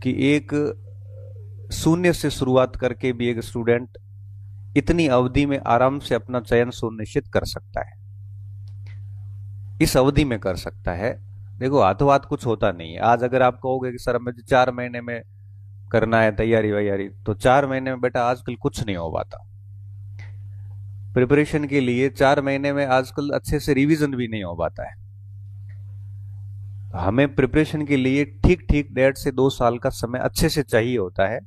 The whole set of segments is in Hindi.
कि एक शून्य से शुरुआत करके भी एक स्टूडेंट इतनी अवधि में आराम से अपना चयन सुनिश्चित कर सकता है, इस अवधि में कर सकता है। देखो, हाथों हाथ कुछ होता नहीं है। आज अगर आप कहोगे कि सर मुझे 4 महीने में करना है तैयारी वैयारी, तो 4 महीने में बेटा आजकल कुछ नहीं हो पाता। प्रिपरेशन के लिए 4 महीने में आजकल अच्छे से रिवीजन भी नहीं हो पाता है। हमें प्रिपरेशन के लिए ठीक ठीक 1.5 से 2 साल का समय अच्छे से चाहिए होता है।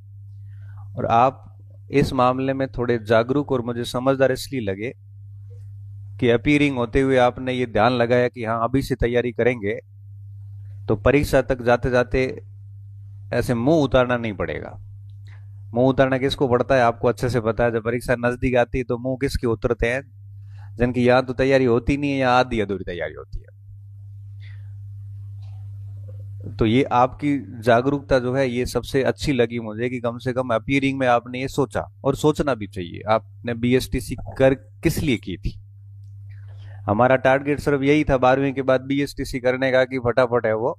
और आप इस मामले में थोड़े जागरूक और मुझे समझदार इसलिए लगे कि अपीयरिंग होते हुए आपने ये ध्यान लगाया कि हाँ अभी से तैयारी करेंगे तो परीक्षा तक जाते जाते ऐसे मुंह उतारना नहीं पड़ेगा। मुंह उतारना किसको पड़ता है आपको अच्छे से पता है। जब परीक्षा नजदीक आती है तो मुंह किसके उतरते हैं? जिनकी या तो तैयारी होती नहीं है या आधी अधूरी तैयारी होती है। तो ये आपकी जागरूकता जो है ये सबसे अच्छी लगी मुझे कि कम से कम अपीयरिंग में आपने ये सोचा, और सोचना भी चाहिए। आपने बीएसटीसी कर किस लिए की थी? हमारा टारगेट सिर्फ यही था 12वीं के बाद बीएसटीसी करने का कि फटाफट है वो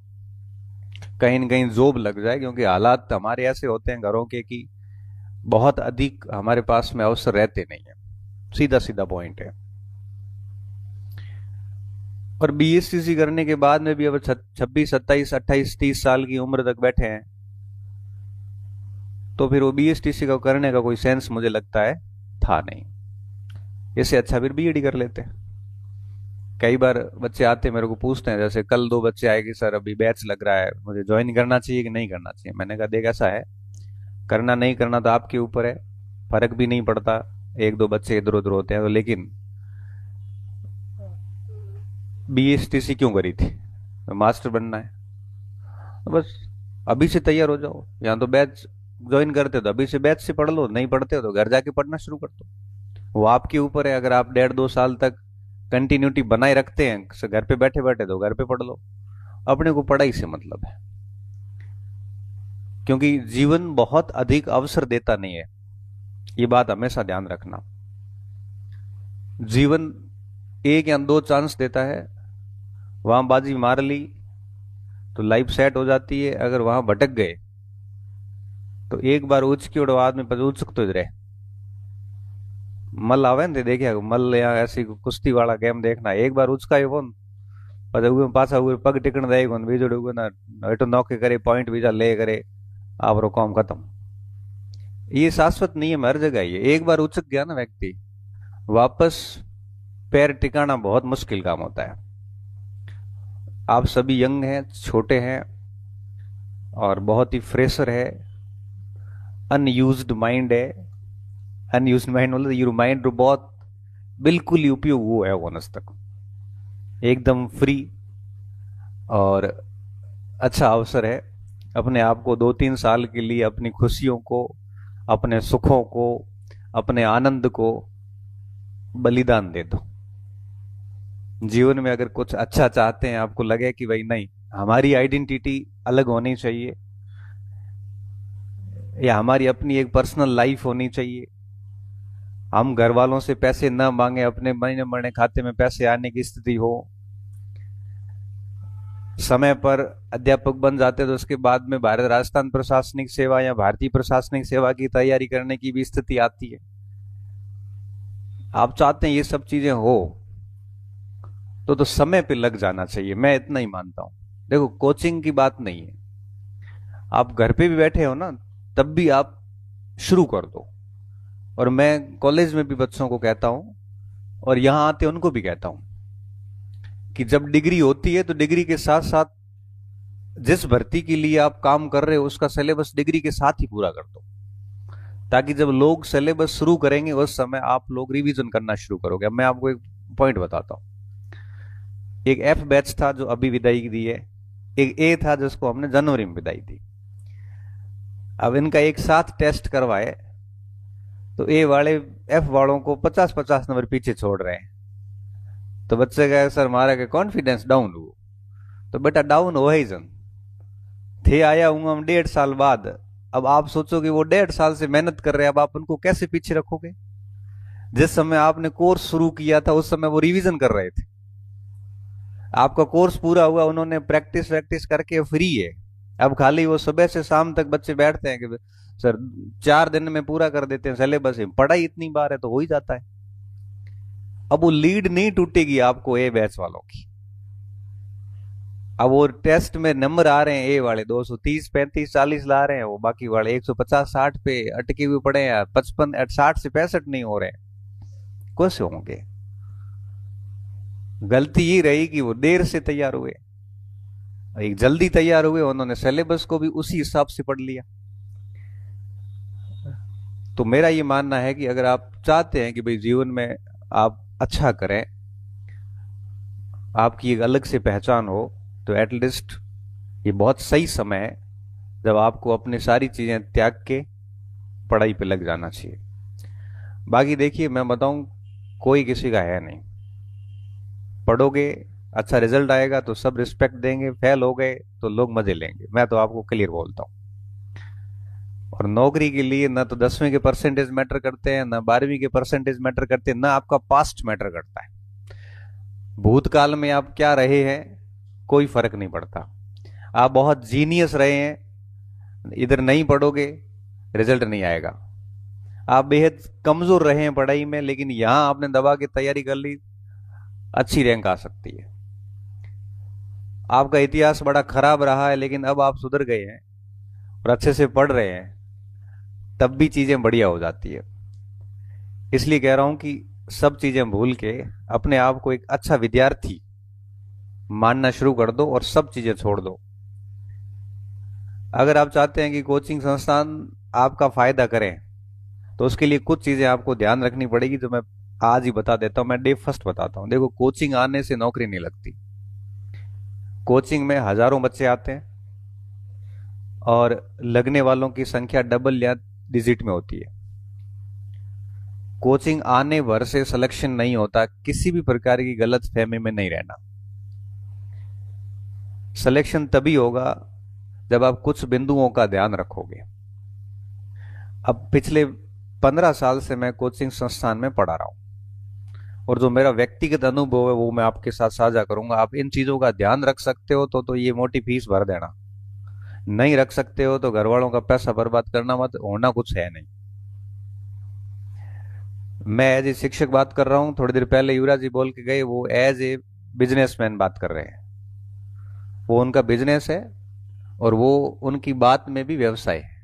कहीं न कहीं जॉब लग जाए, क्योंकि हालात हमारे ऐसे होते हैं घरों के कि बहुत अधिक हमारे पास में अवसर रहते नहीं है। सीधा सीधा पॉइंट है। और बीएसटीसी करने के बाद में भी अब 26, 27, 28, 30 साल की उम्र तक बैठे हैं, तो फिर वो बीएसटीसी का करने का कोई सेंस मुझे लगता है था नहीं। इससे अच्छा फिर बीएडी कर लेते हैं। कई बार बच्चे आते मेरे को पूछते हैं, जैसे कल 2 बच्चे आए कि सर अभी बैच लग रहा है, मुझे ज्वाइन करना चाहिए कि नहीं करना चाहिए। मैंने कहा देख ऐसा है, करना नहीं करना तो आपके ऊपर है, फर्क भी नहीं पड़ता। 1-2 बच्चे इधर उधर होते हैं तो, लेकिन बीएसटीसी क्यों करी थी? मास्टर बनना है तो बस अभी से तैयार हो जाओ। या तो बैच ज्वाइन करते हो तो अभी से बैच से पढ़ लो, नहीं पढ़ते हो तो घर जाके पढ़ना शुरू कर दो। वो आपके ऊपर है। अगर आप 1.5-2 साल तक कंटिन्यूटी बनाए रखते हैं घर पे बैठे बैठे, तो घर पे पढ़ लो। अपने को पढ़ाई से मतलब है, क्योंकि जीवन बहुत अधिक अवसर देता नहीं है। ये बात हमेशा ध्यान रखना। जीवन 1 या 2 चांस देता है, वहां बाजी मार ली तो लाइफ सेट हो जाती है। अगर वहां भटक गए तो एक बार उचकी और आदमी पर उचक तो रहे। मल आवे ने देखे मल या ऐसी कुश्ती वाला गेम देखना, एक बार उचका ही फोन पर पाछा हुए पग टिकन दे बीजोड़ ना हेठो नौके करे पॉइंट बीजा ले करे आप काम खत्म। ये शाश्वत नियम हर जगह ही है। एक बार उचक गया ना व्यक्ति, वापस पैर टिकाना बहुत मुश्किल काम होता है। आप सभी यंग हैं, छोटे हैं और बहुत ही फ्रेशर है, अनयूज्ड माइंड है। अनयूज्ड माइंड मतलब ये माइंड बहुत बिल्कुल ही उपयोग हुआ है वनस तक, एकदम फ्री। और अच्छा अवसर है, अपने आप को 2-3 साल के लिए अपनी खुशियों को, अपने सुखों को, अपने आनंद को बलिदान दे दो। जीवन में अगर कुछ अच्छा चाहते हैं, आपको लगे कि भाई नहीं हमारी आइडेंटिटी अलग होनी चाहिए या हमारी अपनी एक पर्सनल लाइफ होनी चाहिए, हम घर वालों से पैसे न मांगे, अपने महीने महीने खाते में पैसे आने की स्थिति हो, समय पर अध्यापक बन जाते तो उसके बाद में भारत राजस्थान प्रशासनिक सेवा या भारतीय प्रशासनिक सेवा की तैयारी करने की भी स्थिति आती है। आप चाहते हैं ये सब चीजें हो तो समय पे लग जाना चाहिए। मैं इतना ही मानता हूं। देखो, कोचिंग की बात नहीं है, आप घर पे भी बैठे हो ना तब भी आप शुरू कर दो। और मैं कॉलेज में भी बच्चों को कहता हूं और यहां आते उनको भी कहता हूं कि जब डिग्री होती है तो डिग्री के साथ साथ जिस भर्ती के लिए आप काम कर रहे हो उसका सिलेबस डिग्री के साथ ही पूरा कर दो, ताकि जब लोग सिलेबस शुरू करेंगे उस समय आप लोग रिवीजन करना शुरू करोगे। अब मैं आपको एक पॉइंट बताता हूं। एक एफ बैच था जो अभी विदाई दी है, एक ए था जिसको हमने जनवरी में विदाई दी। अब इनका एक साथ टेस्ट करवाए तो ए वाले एफ वालों को 50-50 नंबर पीछे छोड़ रहे हैं। तो बच्चे कहे सर हमारा के कॉन्फिडेंस डाउन हुआ। तो बेटा डाउन हो ही जन थे, आया हूं हम 1.5 साल बाद। अब आप सोचो कि वो 1.5 साल से मेहनत कर रहे हैं, अब आप उनको कैसे पीछे रखोगे? जिस समय आपने कोर्स शुरू किया था उस समय वो रिवीजन कर रहे थे, आपका कोर्स पूरा हुआ, उन्होंने प्रैक्टिस वैक्टिस करके फ्री है। अब खाली वो सुबह से शाम तक बच्चे बैठते हैं कि सर 4 दिन में पूरा कर देते हैं सिलेबस, पढ़ाई इतनी बार है तो हो ही जाता है। अब वो लीड नहीं टूटेगी आपको ए बैच वालों की। अब वो टेस्ट में नंबर आ रहे हैं ए वाले 230 35 40 ला रहे हैं, वो बाकी वाले 150 60 पे अटके हुए पड़े हैं, 55 60 से 65 नहीं हो रहे हैं। कैसे होंगे? गलती ये रही कि वो देर से तैयार हुए, एक जल्दी तैयार हुए, उन्होंने सिलेबस को भी उसी हिसाब से पढ़ लिया। तो मेरा ये मानना है कि अगर आप चाहते हैं कि भाई जीवन में आप अच्छा करें, आपकी एक अलग से पहचान हो, तो एटलीस्ट ये बहुत सही समय है जब आपको अपनी सारी चीजें त्याग के पढ़ाई पे लग जाना चाहिए। बाकी देखिए मैं बताऊं, कोई किसी का है नहीं। पढ़ोगे, अच्छा रिजल्ट आएगा तो सब रिस्पेक्ट देंगे, फेल हो गए तो लोग मजे लेंगे, मैं तो आपको क्लियर बोलता हूं। और नौकरी के लिए ना तो 10वीं के परसेंटेज मैटर करते हैं, ना 12वीं के परसेंटेज मैटर करते हैं, ना आपका पास्ट मैटर करता है। भूतकाल में आप क्या रहे हैं कोई फर्क नहीं पड़ता। आप बहुत जीनियस रहे हैं, इधर नहीं पढ़ोगे रिजल्ट नहीं आएगा। आप बेहद कमजोर रहे हैं पढ़ाई में, लेकिन यहां आपने दबा के तैयारी कर ली, अच्छी रैंक आ सकती है। आपका इतिहास बड़ा खराब रहा है, लेकिन अब आप सुधर गए हैं और अच्छे से पढ़ रहे हैं, तब भी चीजें बढ़िया हो जाती है। इसलिए कह रहा हूं कि सब चीजें भूल के अपने आप को एक अच्छा विद्यार्थी मानना शुरू कर दो और सब चीजें छोड़ दो। अगर आप चाहते हैं कि कोचिंग संस्थान आपका फायदा करें, तो उसके लिए कुछ चीजें आपको ध्यान रखनी पड़ेगी, जो मैं आज ही बता देता हूं। मैं डे फर्स्ट बताता हूं। देखो, कोचिंग आने से नौकरी नहीं लगती। कोचिंग में हजारों बच्चे आते हैं और लगने वालों की संख्या डबल या डिजिट में होती है। कोचिंग आने भर से सिलेक्शन नहीं होता। किसी भी प्रकार की गलत फहमी में नहीं रहना। सिलेक्शन तभी होगा जब आप कुछ बिंदुओं का ध्यान रखोगे। अब पिछले 15 साल से मैं कोचिंग संस्थान में पढ़ा रहा हूं, और जो मेरा व्यक्तिगत अनुभव है वो मैं आपके साथ साझा करूंगा। आप इन चीजों का ध्यान रख सकते हो तो ये मोटी फीस भर देना, नहीं रख सकते हो तो घर वालों का पैसा बर्बाद करना मत, होना कुछ है नहीं। मैं एज ए शिक्षक बात कर रहा हूं, थोड़ी देर पहले युवराज जी बोल के गए, वो एज ए बिजनेसमैन बात कर रहे हैं। वो उनका बिजनेस है और वो उनकी बात में भी व्यवसाय है।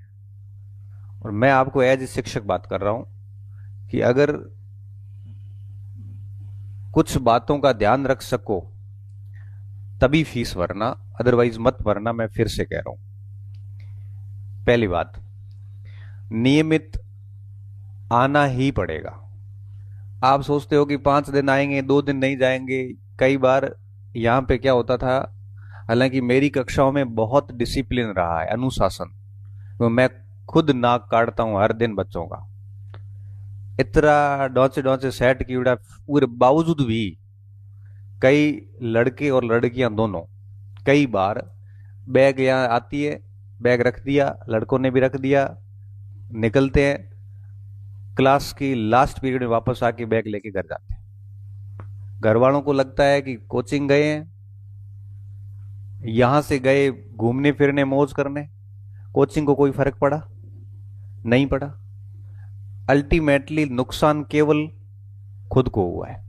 और मैं आपको एज ए शिक्षक बात कर रहा हूं कि अगर कुछ बातों का ध्यान रख सको तभी फीस भरना, अदरवाइज मत भरना। मैं फिर से कह रहा हूं, पहली बात, नियमित आना ही पड़ेगा। आप सोचते हो कि 5 दिन आएंगे, 2 दिन नहीं जाएंगे। कई बार यहां पे क्या होता था, हालांकि मेरी कक्षाओं में बहुत डिसिप्लिन रहा है, अनुशासन, तो मैं खुद नाक काटता हूं हर दिन बच्चों का। इतना डोंचे डोंचे सेट की उड़ा पूरे बावजूद भी कई लड़के और लड़कियां दोनों कई बार बैग यहाँ आती है, बैग रख दिया, लड़कों ने भी रख दिया, निकलते हैं, क्लास की लास्ट पीरियड में वापस आके बैग लेके घर जाते हैं। घर वालों को लगता है कि कोचिंग गए हैं, यहां से गए घूमने फिरने मौज करने, कोचिंग को कोई फर्क पड़ा नहीं पड़ा। अल्टीमेटली नुकसान केवल खुद को हुआ है।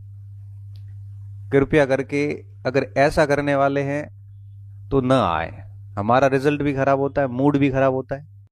कृपया करके अगर ऐसा करने वाले हैं तो न आए। हमारा रिजल्ट भी खराब होता है, मूड भी खराब होता है,